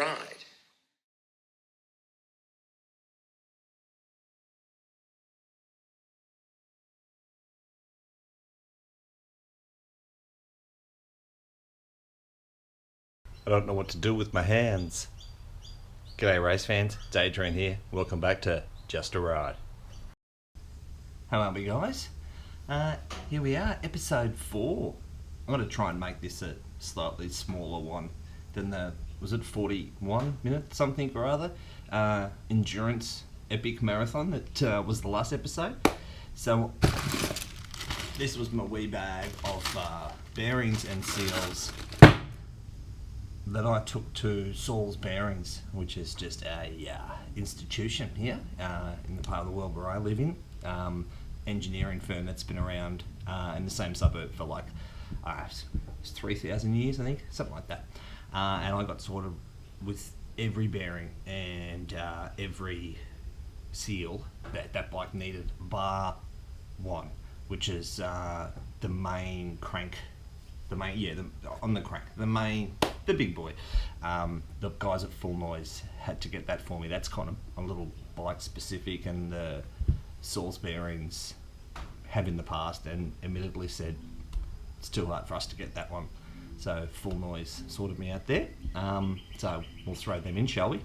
ride. I don't know what to do with my hands. G'day race fans, it's Adrian here. Welcome back to Just a Ride. How are we guys? Here we are, episode 4. I'm going to try and make this a slightly smaller one than the, was it 41 minute something or other, endurance epic marathon that was the last episode. So this was my wee bag of bearings and seals that I took to Saul's Bearings, which is just a institution here in the part of the world where I live in. Engineering firm that's been around in the same suburb for like 3,000 years, I think, something like that. And I got sorted with every bearing and every seal that that bike needed, bar one, which is the main crank. On the crank, the big boy. The guys at Full Noise had to get that for me. That's kind of a little bike specific, and the Saul's Bearings have in the past and admittedly said it's too hard for us to get that one. So Full Noise sorted me out there. So we'll throw them in, shall we?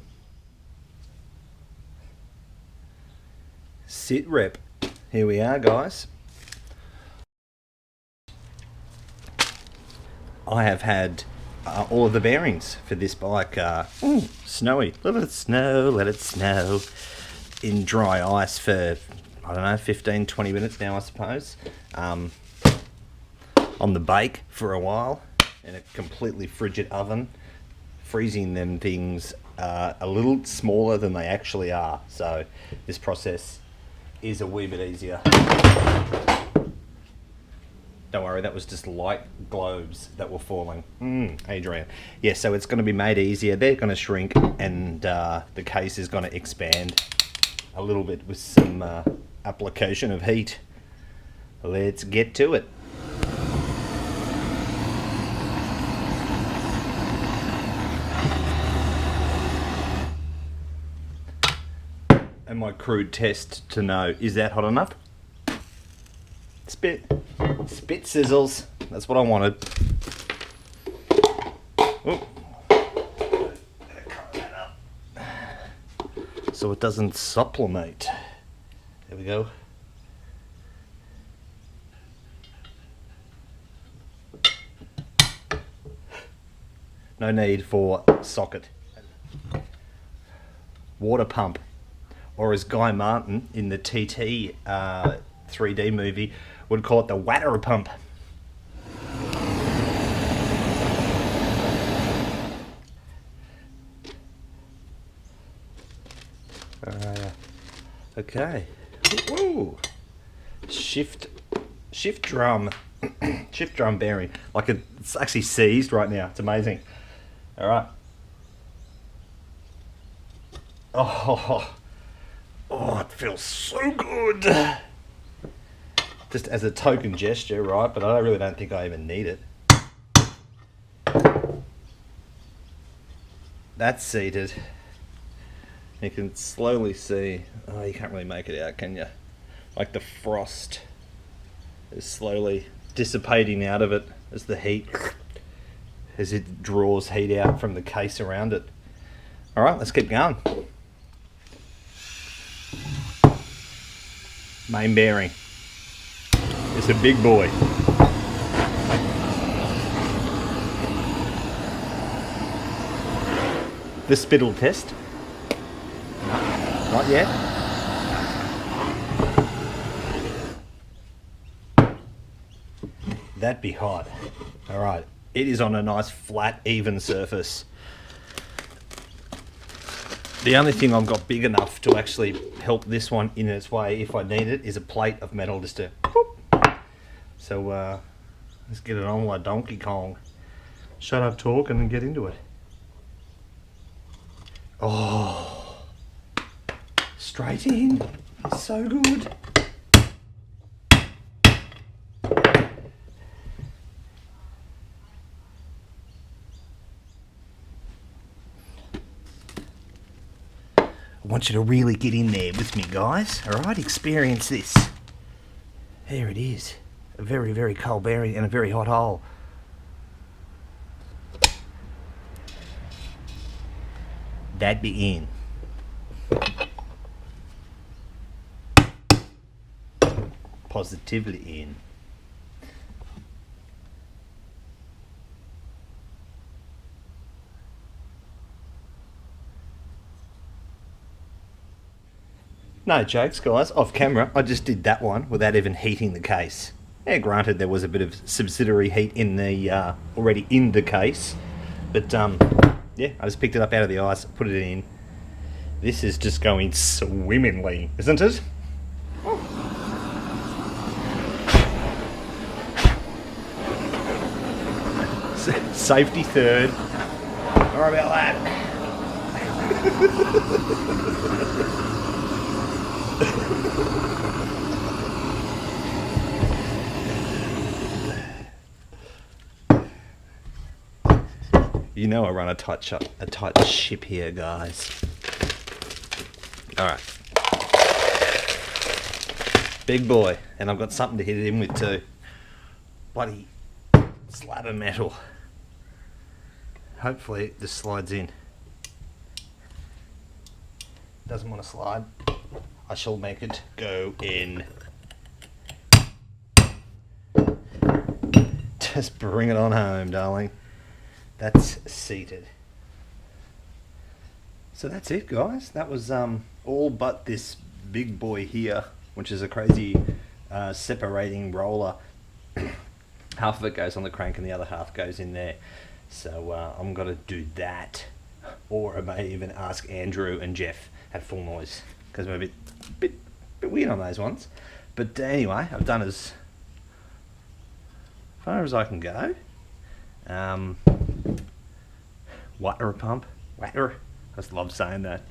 Sit rep. Here we are, guys. I have had all of the bearings for this bike. Snowy. Let it snow, let it snow. In dry ice for, I don't know, 15, 20 minutes now, I suppose. On the bake for a while in a completely frigid oven, freezing them things a little smaller than they actually are. So this process is a wee bit easier. Don't worry, that was just light globes that were falling. Adrian. Yeah, so it's going to be made easier. They're going to shrink, and the case is going to expand a little bit with some application of heat. Let's get to it. And my crude test to know, is that hot enough? Spit sizzles. That's what I wanted. Oh. So it doesn't sublimate. There we go. No need for socket. Water pump. Or as Guy Martin in the TT 3D movie would call it, the water pump. Okay. Woo. Shift drum. Shift drum bearing. Like it's actually seized right now. It's amazing. All right. Oh, it feels so good. Just as a token gesture, right? But I really don't think I even need it. That's seated. You can slowly see. Oh, you can't really make it out, can you? Like the frost is slowly dissipating out of it as the heat, as it draws heat out from the case around it. All right, let's keep going. Main bearing. It's a big boy. The spittle test. No, not yet. That'd be hot. All right, it is on a nice flat, even surface. The only thing I've got big enough to actually help this one in its way if I need it is a plate of metal just to whoop. So let's get it on like Donkey Kong. Shut up talking and get into it. Oh, straight in. So good. I want you to really get in there with me, guys. Alright, experience this. There it is. A very, very cold bearing and a very hot hole. That'd be in. Positively in. No jokes, guys. Off camera, I just did that one without even heating the case. Yeah, granted, there was a bit of subsidiary heat in the already in the case, but yeah, I just picked it up out of the ice, put it in. This is just going swimmingly, isn't it? Safety third. Sorry about that. You know I run a tight ship here, guys. Alright. Big boy. And I've got something to hit it in with too. Bloody slab of metal. Hopefully this slides in. Doesn't want to slide. I shall make it go in. Just bring it on home, darling. That's seated. So that's it, guys. That was all but this big boy here, which is a crazy separating roller. Half of it goes on the crank and the other half goes in there. So I'm going to do that. Or I may even ask Andrew and Jeff at Full Noise, because I'm a bit weird on those ones. But anyway, I've done as far as I can go. Water pump. Water. I just love saying that.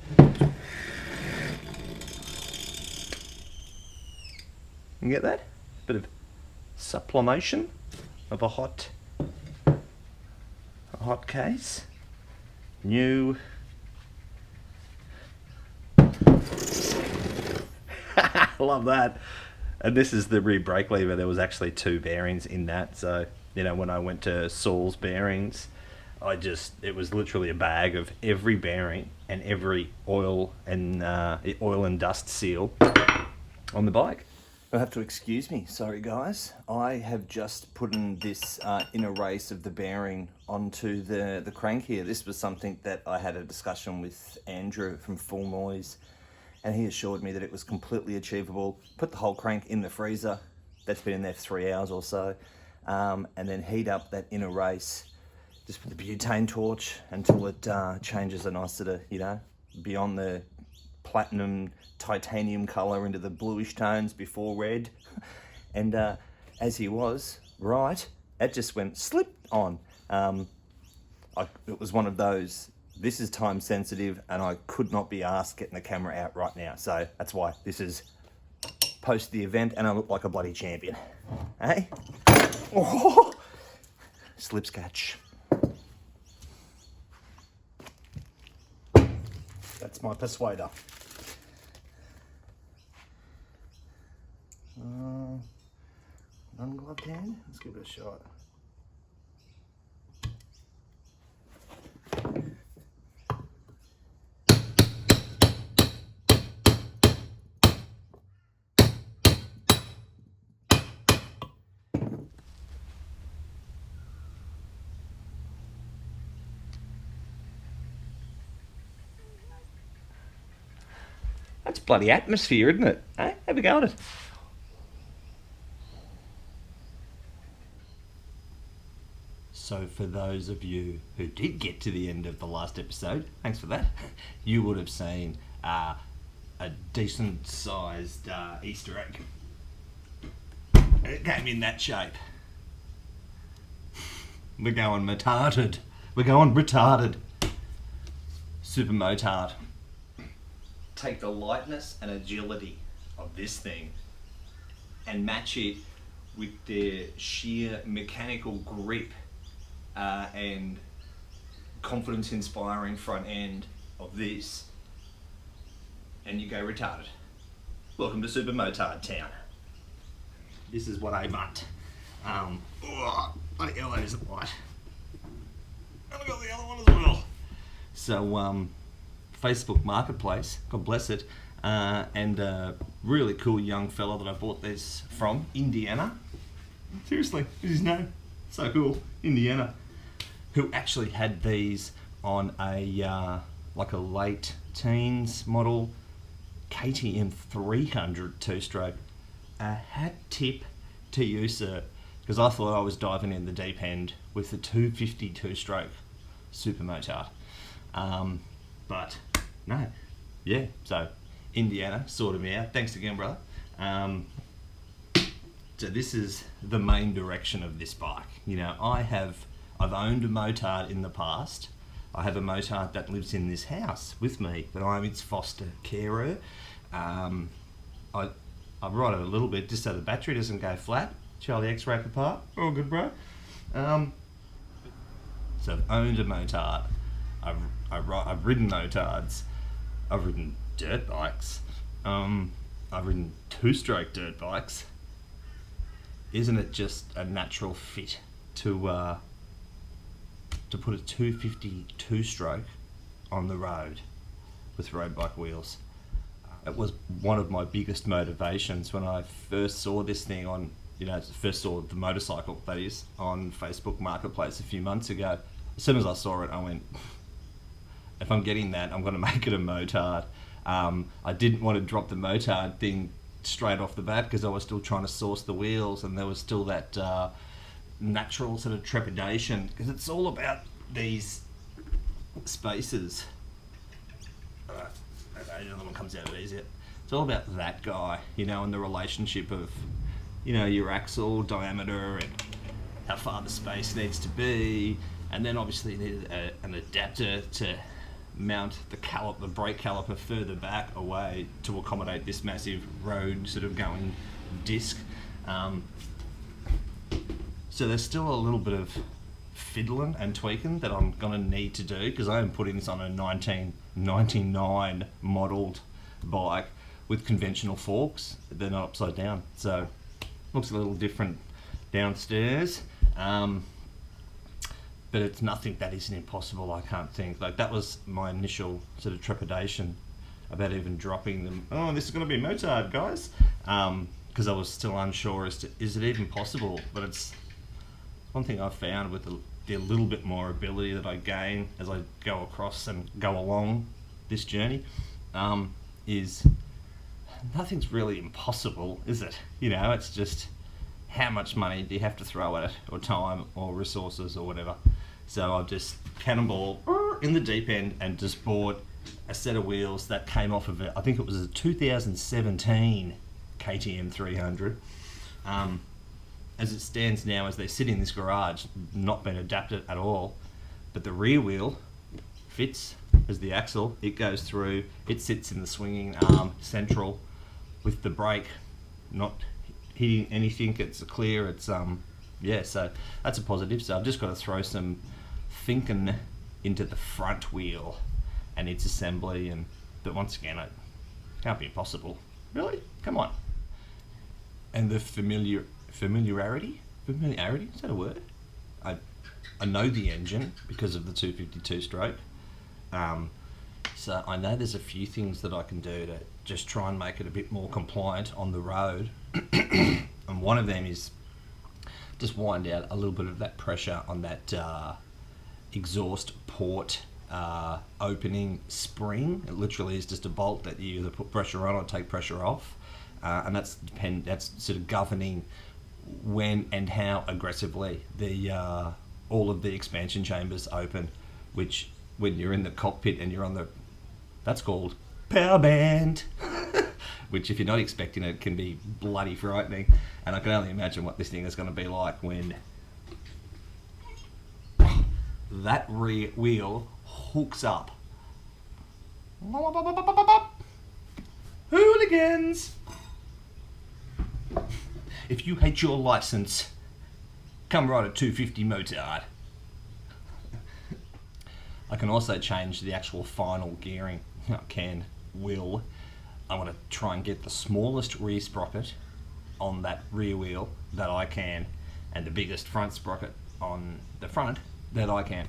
You get that? Bit of sublimation of a hot case. New. Love that. And this is the rear brake lever. There was actually 2 bearings in that, so you know, when I went to Saul's bearings, it was literally a bag of every bearing and every oil and dust seal on the bike. You'll have to excuse me, sorry guys. I have just put in this inner race of the bearing onto the crank here. This was something that I had a discussion with Andrew from Full Noise, and he assured me that it was completely achievable. Put the whole crank in the freezer. That's been in there for 3 hours or so. And then heat up that inner race just with the butane torch until it changes a nice sort of, you know, beyond the platinum titanium color into the bluish tones before red. And as he was, right, it just went slip on. It was one of those, this is time sensitive and I could not be asked getting the camera out right now. So that's why this is post the event and I look like a bloody champion. Hey? Oh, slip scratch. That's my persuader. Ungloved hand. Let's give it a shot. That's bloody atmosphere, isn't it? Hey, have a go at it. So for those of you who did get to the end of the last episode, thanks for that, you would have seen a decent sized Easter egg. It came in that shape. We're going retarded. We're going retarded. Super motard. Take the lightness and agility of this thing and match it with the sheer mechanical grip and confidence inspiring front end of this, and you go retarded. Welcome to Super Motard Town. This is what I want. Bloody hell, that isn't right. And I got the other one as well. So, Facebook Marketplace, God bless it, and a really cool young fella that I bought this from, Indiana. Seriously, this is his name. So cool, Indiana. Who actually had these on a like a late teens model KTM 300 two-stroke. A hat tip to you, sir, because I thought I was diving in the deep end with the 250 two-stroke super motard. But no, yeah, so Indiana sorted me out. Thanks again, brother. So this is the main direction of this bike. You know, I've owned a motard in the past. I have a motard that lives in this house with me, but I'm its foster carer. I ride it a little bit just so the battery doesn't go flat. Charlie X-wrapped apart. All good, bro. So I've owned a motard. I've ridden motards. I've ridden dirt bikes. I've ridden two-stroke dirt bikes. Isn't it just a natural fit to put a 250 two-stroke on the road with road bike wheels? It was one of my biggest motivations when I first saw this thing on, first saw the motorcycle, that is, on Facebook Marketplace a few months ago. As soon as I saw it, I went, if I'm getting that, I'm going to make it a motard. I didn't want to drop the motard thing straight off the bat because I was still trying to source the wheels, and there was still that natural sort of trepidation, because it's all about these spaces. Another one comes out of these yet. It's all about that guy, and the relationship of, your axle diameter and how far the space needs to be, and then obviously you need an adapter to mount the brake caliper further back away to accommodate this massive road sort of going disc. So there's still a little bit of fiddling and tweaking that I'm going to need to do, because I am putting this on a 1999 modelled bike with conventional forks. They're not upside down, so looks a little different downstairs. But it's nothing that isn't impossible, I can't think. Like, that was my initial sort of trepidation about even dropping them. Oh, this is going to be a motard, guys. Because I was still unsure as to, is it even possible? But it's one thing I've found with the little bit more ability that I gain as I go across and go along this journey, is nothing's really impossible, is it? It's just how much money do you have to throw at it, or time, or resources, or whatever. So I've just cannonball in the deep end and just bought a set of wheels that came off of it. I think it was a 2017 KTM 300. As it stands now, as they sit in this garage, not been adapted at all, but the rear wheel fits as the axle. It goes through, it sits in the swinging arm central with the brake not hitting anything. It's clear. It's yeah, so that's a positive. So I've just got to throw some thinking into the front wheel and its assembly, but once again, it can't be impossible. Really? Come on. And the familiarity, is that a word? I know the engine because of the 252 stroke. So I know there's a few things that I can do to just try and make it a bit more compliant on the road. And one of them is just wind out a little bit of that pressure on that exhaust port opening spring. It literally is just a bolt that you either put pressure on or take pressure off, and that's sort of governing when and how aggressively the all of the expansion chambers open, which when you're in the cockpit and you're on the, that's called power band, which if you're not expecting it can be bloody frightening. And I can only imagine what this thing is going to be like when that rear wheel hooks up. Hooligans! If you hate your license, come ride a 250 motard. I can also change the actual final gearing. I will. I want to try and get the smallest rear sprocket on that rear wheel that I can, and the biggest front sprocket on the front that I can,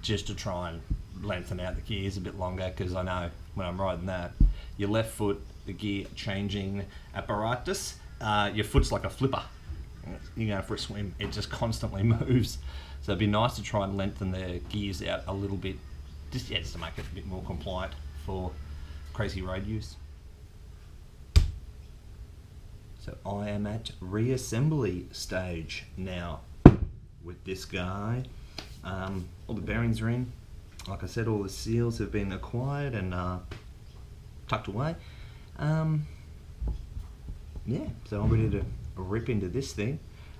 just to try and lengthen out the gears a bit longer, because I know when I'm riding that, your left foot, the gear changing apparatus, your foot's like a flipper. You're going for a swim, it just constantly moves. So it'd be nice to try and lengthen the gears out a little bit, just to make it a bit more compliant for crazy road use. So I am at reassembly stage now with this guy. All the bearings are in. Like I said, all the seals have been acquired and tucked away. Yeah, so I'm ready to rip into this thing.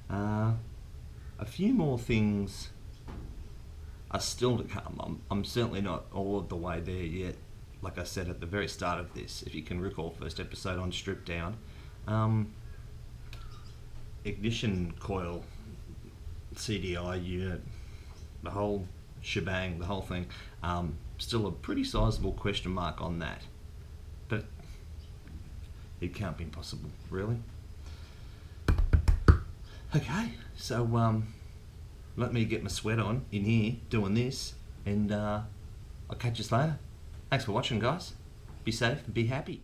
A few more things are still to come. I'm certainly not all of the way there yet. Like I said at the very start of this, if you can recall, first episode on Strip Down, ignition coil, CDI unit, the whole shebang, the whole thing, still a pretty sizable question mark on that, but it can't be impossible, really. Okay, so let me get my sweat on in here doing this, and I'll catch you later. Thanks for watching, guys. Be safe and be happy.